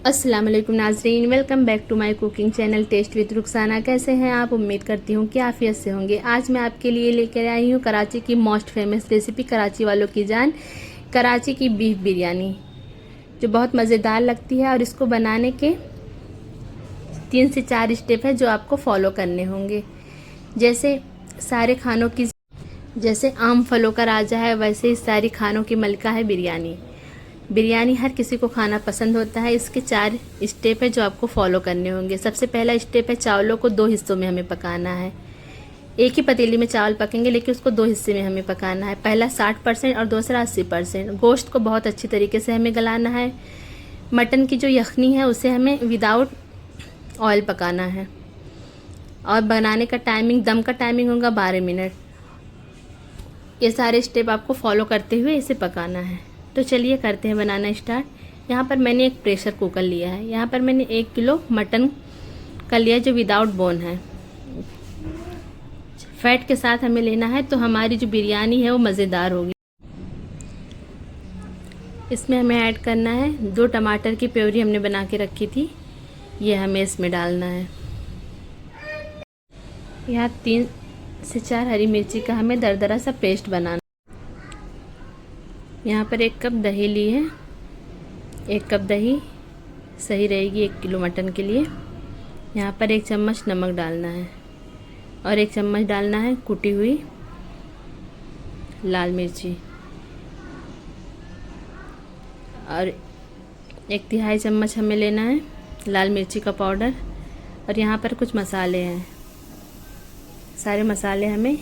अस्सलाम वालेकुम नाज़रीन, welcome back to my cooking channel taste with Rukhsana. कैसे हैं आप? उम्मीद करती हूँ कि आफियत से होंगे। आज मैं आपके लिए लेकर आई हूँ कराची की मोस्ट फेमस रेसिपी, कराची वालों की जान, कराची की बीफ बिरयानी, जो बहुत मज़ेदार लगती है। और इसको बनाने के 3 से 4 स्टेप है जो आपको फॉलो करने होंगे। जैसे सारे खानों की, जैसे आम फलों का राजा है, वैसे ही सारी खानों की मलिका है बिरयानी। बिरयानी हर किसी को खाना पसंद होता है। इसके 4 स्टेप है जो आपको फॉलो करने होंगे। सबसे पहला स्टेप है, चावलों को 2 हिस्सों में हमें पकाना है। एक ही पतीली में चावल पकेंगे, लेकिन उसको 2 हिस्से में हमें पकाना है। पहला 60% और दूसरा 80%। गोश्त को बहुत अच्छी तरीके से हमें गलाना है। मटन की जो यखनी है उसे हमें विदाउट ऑयल पकाना है। और बनाने का टाइमिंग, दम का टाइमिंग होगा 12 मिनट। ये सारे स्टेप आपको फॉलो करते हुए इसे पकाना है। तो चलिए करते हैं बनाना स्टार्ट। यहाँ पर मैंने एक प्रेशर कुकर लिया है। यहाँ पर मैंने 1 किलो मटन का लिया जो विदाउट बोन है। फैट के साथ हमें लेना है, तो हमारी जो बिरयानी है वो मज़ेदार होगी। इसमें हमें ऐड करना है 2 टमाटर की प्योरी हमने बना के रखी थी, ये हमें इसमें डालना है। यहाँ 3 से 4 हरी मिर्ची का हमें दरदरा सा पेस्ट बनाना। यहाँ पर 1 कप दही ली है। 1 कप दही सही रहेगी 1 किलो मटन के लिए। यहाँ पर 1 चम्मच नमक डालना है और 1 चम्मच डालना है कुटी हुई लाल मिर्ची और 1/3 चम्मच हमें लेना है लाल मिर्ची का पाउडर। और यहाँ पर कुछ मसाले हैं, सारे मसाले हमें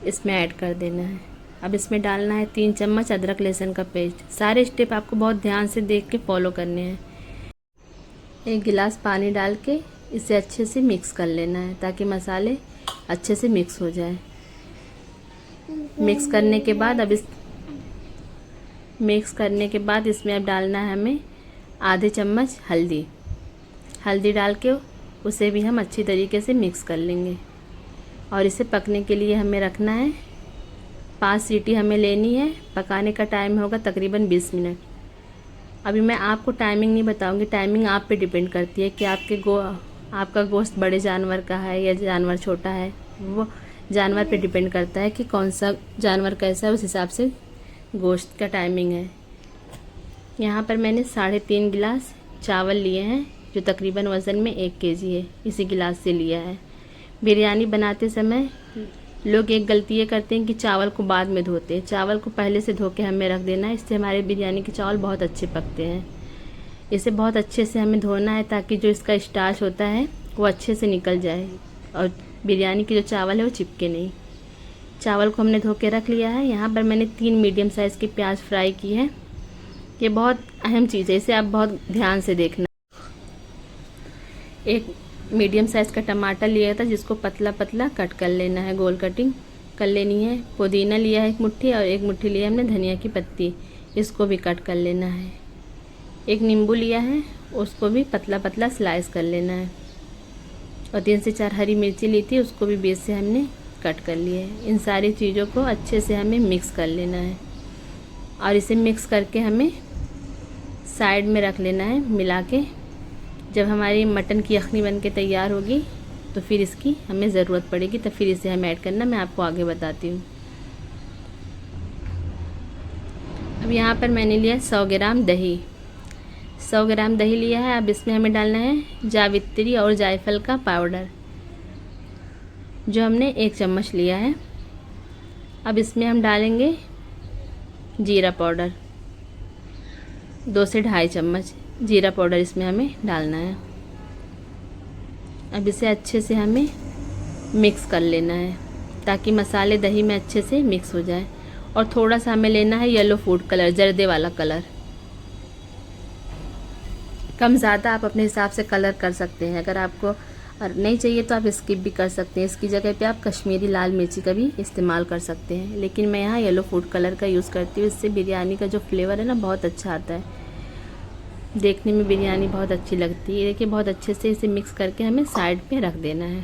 इसमें ऐड कर देना है। अब इसमें डालना है 3 चम्मच अदरक लहसुन का पेस्ट। सारे स्टेप आपको बहुत ध्यान से देख के फॉलो करने हैं। 1 गिलास पानी डाल के इसे अच्छे से मिक्स कर लेना है, ताकि मसाले अच्छे से मिक्स हो जाए। मिक्स करने के बाद इसमें अब डालना है हमें आधे चम्मच हल्दी डाल के उसे भी हम अच्छी तरीके से मिक्स कर लेंगे। और इसे पकने के लिए हमें रखना है 5 सीटी हमें लेनी है। पकाने का टाइम होगा तकरीबन 20 मिनट। अभी मैं आपको टाइमिंग नहीं बताऊंगी, टाइमिंग आप पे डिपेंड करती है कि आपका गोश्त बड़े जानवर का है या जानवर छोटा है। वो जानवर पे डिपेंड करता है कि कौन सा जानवर कैसा है, उस हिसाब से गोश्त का टाइमिंग है। यहाँ पर मैंने 3.5 गिलास चावल लिए हैं, जो तकरीबन वज़न में 1 केजी है, इसी गिलास से लिया है। बिरयानी बनाते समय लोग एक गलती ये करते हैं कि चावल को बाद में धोते हैं। चावल को पहले से धो के हमें रख देना है, इससे हमारे बिरयानी के चावल बहुत अच्छे पकते हैं। इसे बहुत अच्छे से हमें धोना है, ताकि जो इसका स्टार्च होता है वो अच्छे से निकल जाए और बिरयानी की जो चावल है वो चिपके नहीं। चावल को हमने धो के रख लिया है। यहाँ पर मैंने 3 मीडियम साइज़ की प्याज फ्राई की है। ये बहुत अहम चीज़ है, इसे आप बहुत ध्यान से देखना। 1 मीडियम साइज़ का टमाटर लिया था, जिसको पतला पतला कट कर लेना है, गोल कटिंग कर लेनी है। पुदीना लिया है 1 मुट्ठी और 1 मुट्ठी लिया हमने धनिया की पत्ती, इसको भी कट कर लेना है। 1 नींबू लिया है, उसको भी पतला पतला स्लाइस कर लेना है। और 3 से 4 हरी मिर्ची ली थी, उसको भी बीच से हमने कट कर लिया है। इन सारी चीज़ों को अच्छे से हमें मिक्स कर लेना है और इसे मिक्स करके हमें साइड में रख लेना है मिला के। जब हमारी मटन की यखनी बन के तैयार होगी तो फिर इसकी हमें ज़रूरत पड़ेगी, तो फिर इसे हम ऐड करना मैं आपको आगे बताती हूँ। अब यहाँ पर मैंने लिया 100 ग्राम दही। 100 ग्राम दही लिया है। अब इसमें हमें डालना है जावित्री और जायफल का पाउडर, जो हमने 1 चम्मच लिया है। अब इसमें हम डालेंगे जीरा पाउडर, 2 से 2.5 चम्मच जीरा पाउडर इसमें हमें डालना है। अब इसे अच्छे से हमें मिक्स कर लेना है, ताकि मसाले दही में अच्छे से मिक्स हो जाए। और थोड़ा सा हमें लेना है येलो फूड कलर, जर्दे वाला कलर। कम ज़्यादा आप अपने हिसाब से कलर कर सकते हैं। अगर आपको और नहीं चाहिए तो आप स्किप भी कर सकते हैं। इसकी जगह पे आप कश्मीरी लाल मिर्ची का भी इस्तेमाल कर सकते हैं, लेकिन मैं यहाँ येलो फूड कलर का यूज़ करती हूँ। इससे बिरयानी का जो फ्लेवर है ना, बहुत अच्छा आता है। देखने में बिरयानी बहुत अच्छी लगती है। देखिए, बहुत अच्छे से इसे मिक्स करके हमें साइड पे रख देना है।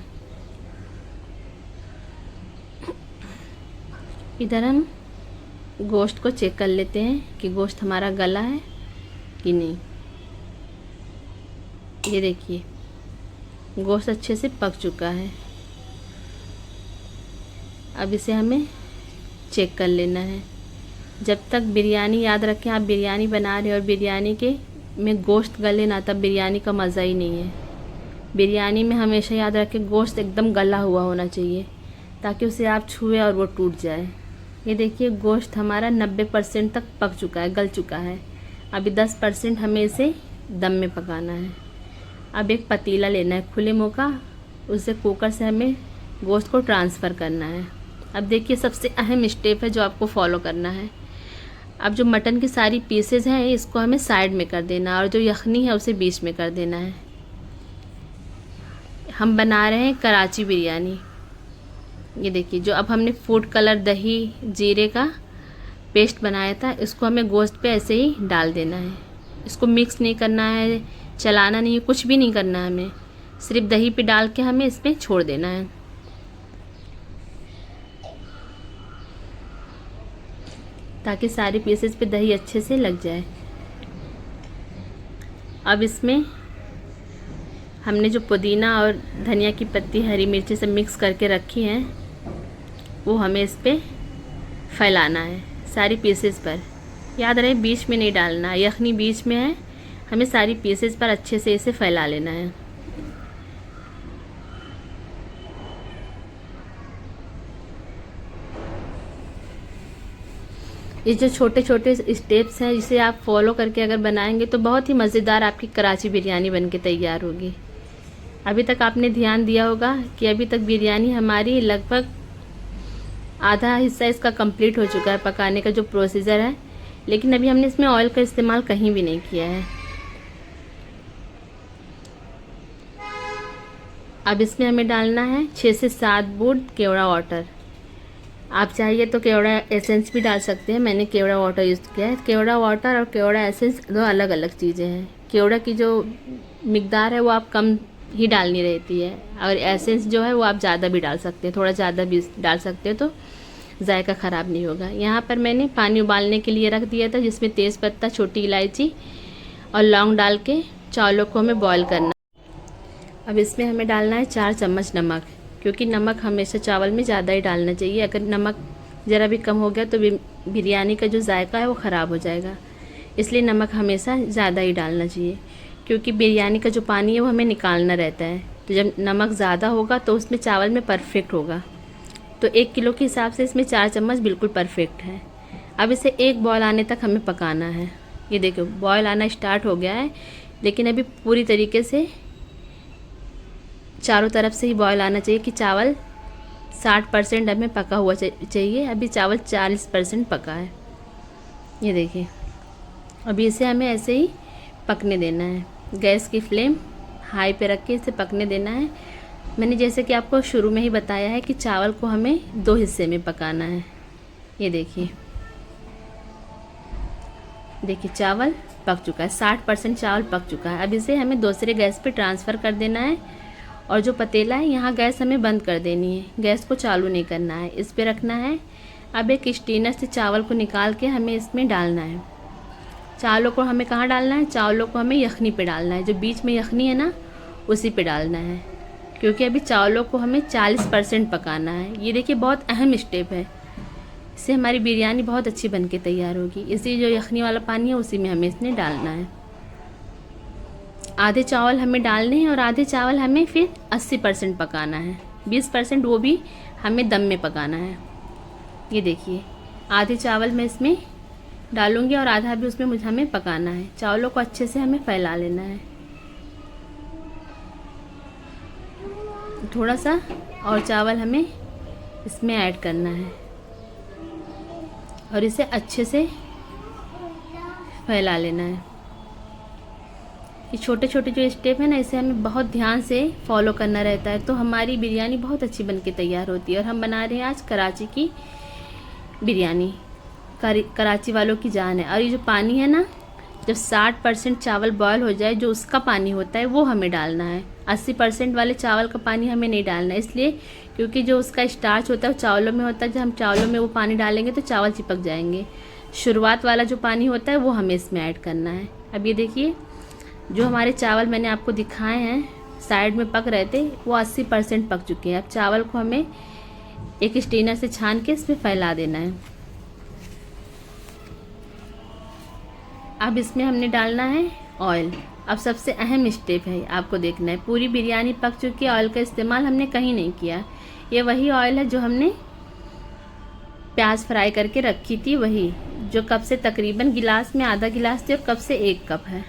इधर हम गोश्त को चेक कर लेते हैं कि गोश्त हमारा गला है कि नहीं। ये देखिए गोश्त अच्छे से पक चुका है। अब इसे हमें चेक कर लेना है। जब तक बिरयानी, याद रखें आप बिरयानी बना रहे हैं और बिरयानी के में गोश्त गले ना, तब बिरयानी का मज़ा ही नहीं है। बिरयानी में हमेशा याद रखें गोश्त एकदम गला हुआ होना चाहिए, ताकि उसे आप छुए और वो टूट जाए। ये देखिए गोश्त हमारा 90% तक पक चुका है, गल चुका है। अभी 10% हमें इसे दम में पकाना है। अब एक पतीला लेना है खुले मुँह का, उसे कुकर से हमें गोश्त को ट्रांसफ़र करना है। अब देखिए सबसे अहम स्टेप है जो आपको फॉलो करना है। अब जो मटन की सारी पीसेज हैं इसको हमें साइड में कर देना और जो यखनी है उसे बीच में कर देना है। हम बना रहे हैं कराची बिरयानी। ये देखिए जो अब हमने फूड कलर, दही, जीरे का पेस्ट बनाया था, इसको हमें गोश्त पे ऐसे ही डाल देना है। इसको मिक्स नहीं करना है, चलाना नहीं है, कुछ भी नहीं करना है हमें। सिर्फ दही पे डाल के हमें इसमें छोड़ देना है। ताकि सारे पीसेस पे दही अच्छे से लग जाए। अब इसमें हमने जो पुदीना और धनिया की पत्ती, हरी मिर्ची सब मिक्स करके रखी हैं, वो हमें इस पे फैलाना है सारी पीसेस पर। याद रहे बीच में नहीं डालना, यखनी बीच में है, हमें सारी पीसेस पर अच्छे से इसे फैला लेना है। ये जो छोटे छोटे स्टेप्स हैं, जिसे आप फॉलो करके अगर बनाएंगे तो बहुत ही मज़ेदार आपकी कराची बिरयानी बनके तैयार होगी। अभी तक आपने ध्यान दिया होगा कि अभी तक बिरयानी हमारी लगभग आधा हिस्सा इसका कंप्लीट हो चुका है, पकाने का जो प्रोसीजर है, लेकिन अभी हमने इसमें ऑयल का इस्तेमाल कहीं भी नहीं किया है। अब इसमें हमें डालना है 6 से 7 बूंद केवड़ा वाटर। आप चाहिए तो केवड़ा एसेंस भी डाल सकते हैं, मैंने केवड़ा वाटर यूज़ किया है। केवड़ा वाटर और केवड़ा एसेंस दो अलग अलग चीज़ें हैं। केवड़ा की जो मिकदार है वो आप कम ही डालनी रहती है, और एसेंस जो है वो आप ज़्यादा भी डाल सकते हैं, थोड़ा ज़्यादा भी डाल सकते हो तो जायका ख़राब नहीं होगा। यहाँ पर मैंने पानी उबालने के लिए रख दिया था, जिसमें तेज़पत्ता, छोटी इलायची और लौंग डाल के चावलों को हमें बॉईल करना। अब इसमें हमें डालना है 4 चम्मच नमक, क्योंकि नमक हमेशा चावल में ज़्यादा ही डालना चाहिए। अगर नमक ज़रा भी कम हो गया तो बिरयानी का जो जायका है वो ख़राब हो जाएगा। इसलिए नमक हमेशा ज़्यादा ही डालना चाहिए, क्योंकि बिरयानी का जो पानी है वो हमें निकालना रहता है। तो जब नमक ज़्यादा होगा तो उसमें चावल में परफेक्ट होगा। तो 1 किलो के हिसाब से इसमें 4 चम्मच बिल्कुल परफेक्ट है। अब इसे एक बॉयल आने तक हमें पकाना है। ये देखो बॉयल आना स्टार्ट हो गया है, लेकिन अभी पूरी तरीके से चारों तरफ से ही बॉयल आना चाहिए कि चावल 60% हमें पका हुआ चाहिए। अभी चावल 40% पका है। ये देखिए अभी इसे हमें ऐसे ही पकने देना है। गैस की फ्लेम हाई पे रख के इसे पकने देना है। मैंने जैसे कि आपको शुरू में ही बताया है कि चावल को हमें 2 हिस्से में पकाना है। ये देखिए चावल पक चुका है, 60% चावल पक चुका है। अब इसे हमें दूसरे गैस पे ट्रांसफ़र कर देना है, और जो पतीला है यहाँ गैस हमें बंद कर देनी है, गैस को चालू नहीं करना है, इस पे रखना है। अब एक स्टीनर से चावल को निकाल के हमें इसमें डालना है। चावलों को हमें कहाँ डालना है? चावलों को हमें यखनी पे डालना है, जो बीच में यखनी है ना उसी पे डालना है, क्योंकि अभी चावलों को हमें 40% पकाना है। ये देखिए बहुत अहम स्टेप है, इससे हमारी बिरयानी बहुत अच्छी बन के तैयार होगी। इसी जो यखनी वाला पानी है उसी में हमें इसमें डालना है। आधे चावल हमें डालने हैं और आधे चावल हमें फिर 80% पकाना है, 20% वो भी हमें दम में पकाना है। ये देखिए आधे चावल मैं इसमें डालूंगी और आधा भी उसमें हमें पकाना है। चावलों को अच्छे से हमें फैला लेना है, थोड़ा सा और चावल हमें इसमें ऐड करना है और इसे अच्छे से फैला लेना है। ये छोटे छोटे जो स्टेप है ना, इसे हमें बहुत ध्यान से फॉलो करना रहता है, तो हमारी बिरयानी बहुत अच्छी बनके तैयार होती है। और हम बना रहे हैं आज कराची की बिरयानी, कराची वालों की जान है। और ये जो पानी है ना, जब 60% चावल बॉयल हो जाए, जो उसका पानी होता है वो हमें डालना है। 80% वाले चावल का पानी हमें नहीं डालना है, इसलिए क्योंकि जो उसका स्टार्च होता है वो चावलों में होता है। जब हम चावलों में वो पानी डालेंगे तो चावल चिपक जाएंगे। शुरुआत वाला जो पानी होता है वो हमें इसमें ऐड करना है। अब ये देखिए जो हमारे चावल मैंने आपको दिखाए हैं साइड में पक रहे थे, वो 80% पक चुके हैं। अब चावल को हमें एक स्ट्रेनर से छान के इसमें फैला देना है। अब इसमें हमने डालना है ऑयल। अब सबसे अहम स्टेप है, आपको देखना है। पूरी बिरयानी पक चुकी है, ऑयल का इस्तेमाल हमने कहीं नहीं किया। ये वही ऑयल है जो हमने प्याज फ्राई करके रखी थी, वही जो कप से तकरीबन गिलास में आधा गिलास थी और कप से 1 कप है।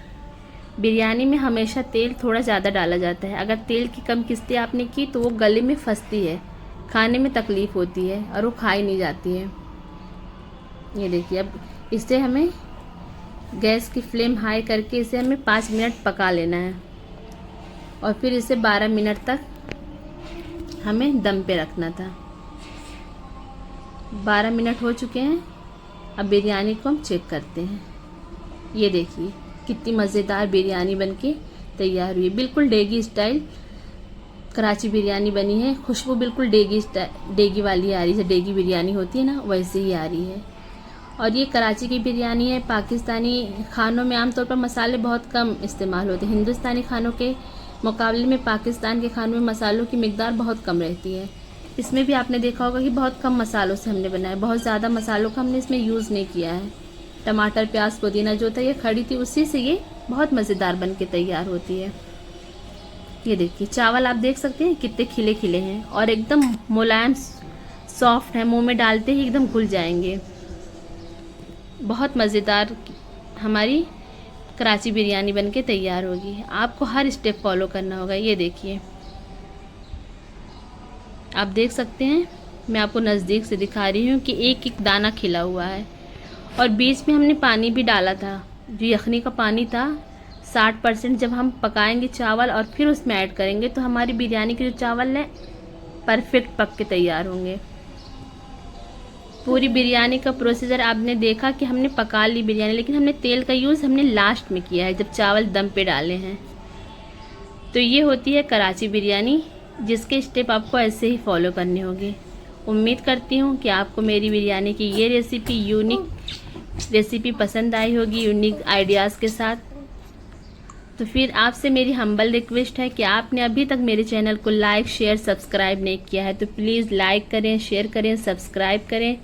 बिरयानी में हमेशा तेल थोड़ा ज़्यादा डाला जाता है। अगर तेल की कम किस्तें आपने की तो वो गले में फंसती है, खाने में तकलीफ़ होती है और वो खाई नहीं जाती है। ये देखिए, अब इसे हमें गैस की फ्लेम हाई करके इसे हमें 5 मिनट पका लेना है और फिर इसे 12 मिनट तक हमें दम पे रखना था। 12 मिनट हो चुके हैं। अब बिरयानी को हम चेक करते हैं। ये देखिए कितनी मज़ेदार बिरयानी बनके तैयार हुई है। बिल्कुल डेगी स्टाइल कराची बिरयानी बनी है। खुशबू बिल्कुल डेगी वाली आ रही है, डेगी बिरयानी होती है ना, वैसे ही आ रही है। और ये कराची की बिरयानी है। पाकिस्तानी खानों में आमतौर पर मसाले बहुत कम इस्तेमाल होते हैं। हिंदुस्तानी खानों के मुकाबले में पाकिस्तान के खानों में मसालों की मिकदार बहुत कम रहती है। इसमें भी आपने देखा होगा कि बहुत कम मसालों से हमने बनाया, बहुत ज़्यादा मसालों का हमने इसमें यूज़ नहीं किया है। टमाटर, प्याज, पुदीना जो था ये खड़ी थी, उसी से ये बहुत मज़ेदार बन के तैयार होती है। ये देखिए चावल आप देख सकते हैं कितने खिले खिले हैं और एकदम मुलायम सॉफ्ट है, मुंह में डालते ही एकदम घुल जाएंगे। बहुत मज़ेदार हमारी कराची बिरयानी बनके तैयार होगी। आपको हर स्टेप फॉलो करना होगा। ये देखिए आप देख सकते हैं, मैं आपको नज़दीक से दिखा रही हूँ कि एक एक दाना खिला हुआ है। और बीच में हमने पानी भी डाला था, जो यखनी का पानी था 60%। जब हम पकाएंगे चावल और फिर उसमें ऐड करेंगे तो हमारी बिरयानी के जो चावल हैं परफेक्ट पक के तैयार होंगे। पूरी बिरयानी का प्रोसीजर आपने देखा कि हमने पका ली बिरयानी, लेकिन हमने तेल का यूज़ हमने लास्ट में किया है, जब चावल दम पे डाले हैं। तो ये होती है कराची बिरयानी, जिसके स्टेप आपको ऐसे ही फॉलो करने होंगे। उम्मीद करती हूँ कि आपको मेरी बिरयानी की ये रेसिपी, यूनिक रेसिपी पसंद आई होगी, यूनिक आइडियाज़ के साथ। तो फिर आपसे मेरी हम्बल रिक्वेस्ट है कि आपने अभी तक मेरे चैनल को लाइक, शेयर, सब्सक्राइब नहीं किया है तो प्लीज़ लाइक करें, शेयर करें, सब्सक्राइब करें,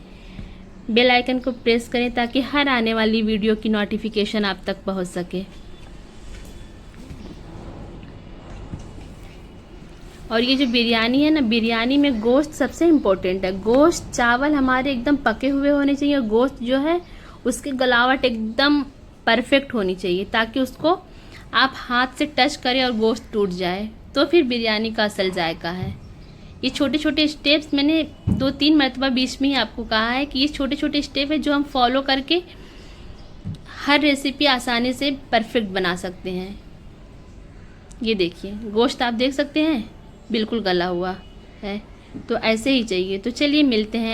बेल आइकन को प्रेस करें ताकि हर आने वाली वीडियो की नोटिफिकेशन आप तक पहुंच सके। और ये जो बिरयानी है ना, बिरयानी में गोश्त सबसे इम्पोर्टेंट है। गोश्त, चावल हमारे एकदम पके हुए होने चाहिए और गोश्त जो है उसकी गलावट एकदम परफेक्ट होनी चाहिए, ताकि उसको आप हाथ से टच करें और गोश्त टूट जाए, तो फिर बिरयानी का असल जायका है। ये छोटे छोटे स्टेप्स मैंने 2-3 मरतबा बीच में ही आपको कहा है कि ये छोटे छोटे स्टेप है जो हम फॉलो करके हर रेसिपी आसानी से परफेक्ट बना सकते हैं। ये देखिए गोश्त आप देख सकते हैं बिल्कुल गला हुआ है, तो ऐसे ही चाहिए। तो चलिए मिलते हैं।